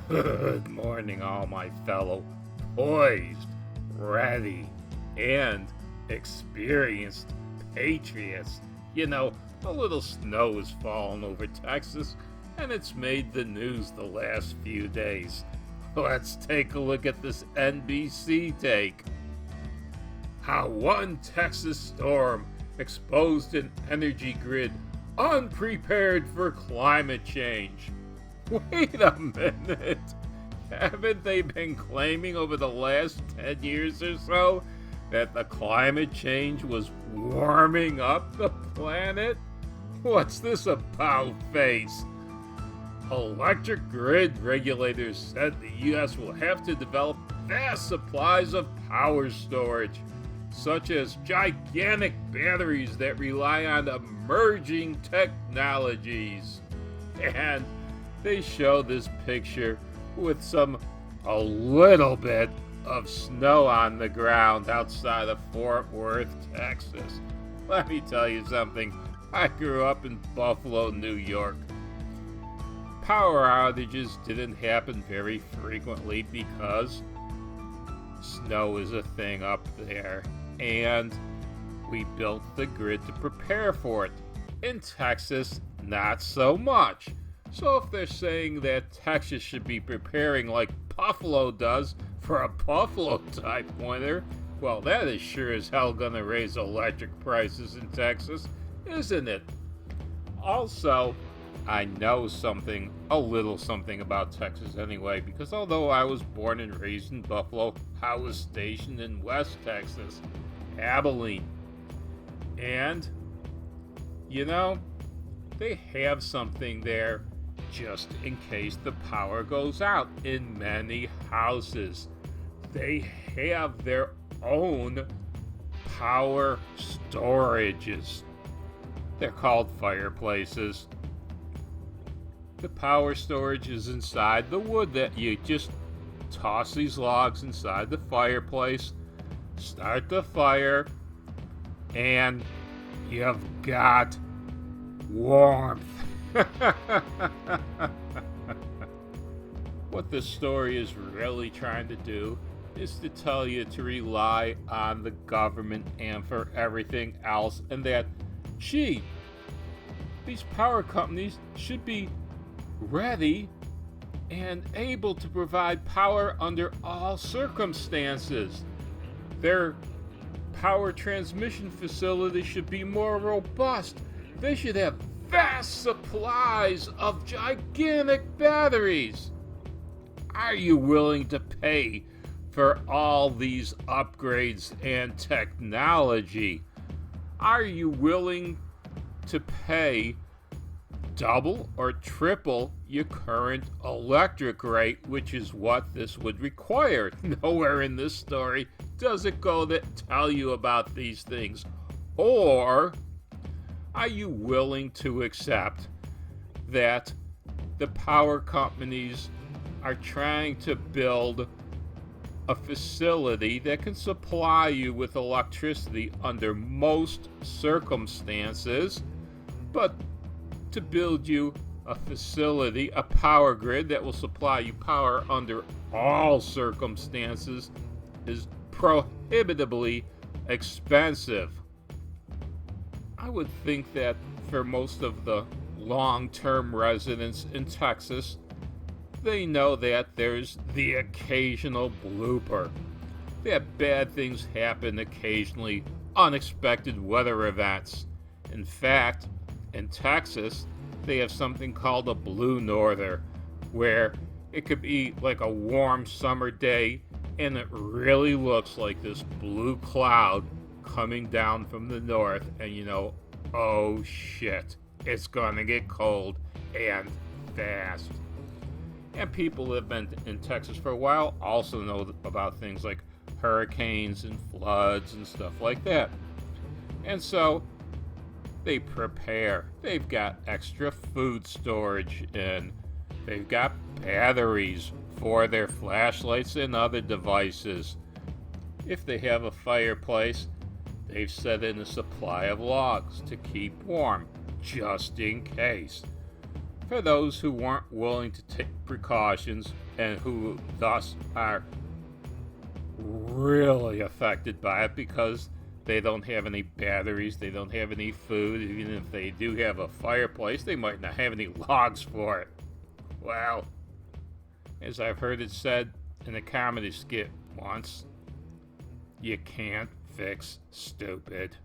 Good morning, all my fellow poised, ready, and experienced patriots. A little snow has fallen over Texas, and it's made the news the last few days. Let's take a look at this NBC take. How one Texas storm exposed an energy grid unprepared for climate change. Wait a minute. Haven't they been claiming over the last 10 years or so that the climate change was warming up the planet? What's this about face? Electric grid regulators said the U.S. will have to develop vast supplies of power storage, such as gigantic batteries that rely on emerging technologies. And they show this picture with a little bit of snow on the ground outside of Fort Worth, Texas. Let me tell you something. I grew up in Buffalo, New York. Power outages didn't happen very frequently because snow is a thing up there, and we built the grid to prepare for it. In Texas, not so much. So if they're saying that Texas should be preparing like Buffalo does for a Buffalo-type winter, well, that is sure as hell gonna raise electric prices in Texas, isn't it? Also, I know a little something about Texas anyway, because although I was born and raised in Buffalo, I was stationed in West Texas, Abilene. And, they have something there just in case the power goes out in many houses. They have their own power storages. They're called fireplaces. The power storage is inside the wood that you just toss these logs inside the fireplace, start the fire, and you've got warmth. What this story is really trying to do is to tell you to rely on the government and for everything else, and that, gee, these power companies should be ready and able to provide power under all circumstances. Their power transmission facilities should be more robust. They should have vast supplies of gigantic batteries. Are you willing to pay for all these upgrades and technology? Are you willing to pay double or triple your current electric rate, which is what this would require? Nowhere in this story does it go to tell you about these things. Or are you willing to accept that the power companies are trying to build a facility that can supply you with electricity under most circumstances, but to build you a facility, a power grid that will supply you power under all circumstances is prohibitively expensive? I would think that for most of the long-term residents in Texas, they know that there's the occasional blooper, that bad things happen occasionally, unexpected weather events. In fact, in Texas, they have something called a blue norther, where it could be like a warm summer day and it really looks like this blue cloud coming down from the north, and oh shit, it's gonna get cold and fast. And people who have been in Texas for a while also know about things like hurricanes and floods and stuff like that. And so they prepare. They've got extra food storage, and they've got batteries for their flashlights and other devices. If they have a fireplace, they've set in a supply of logs to keep warm, just in case. for those who weren't willing to take precautions and who thus are really affected by it because they don't have any batteries, they don't have any food. Even if they do have a fireplace, they might not have any logs for it. Well, as I've heard it said in a comedy skit once, you can't fix stupid.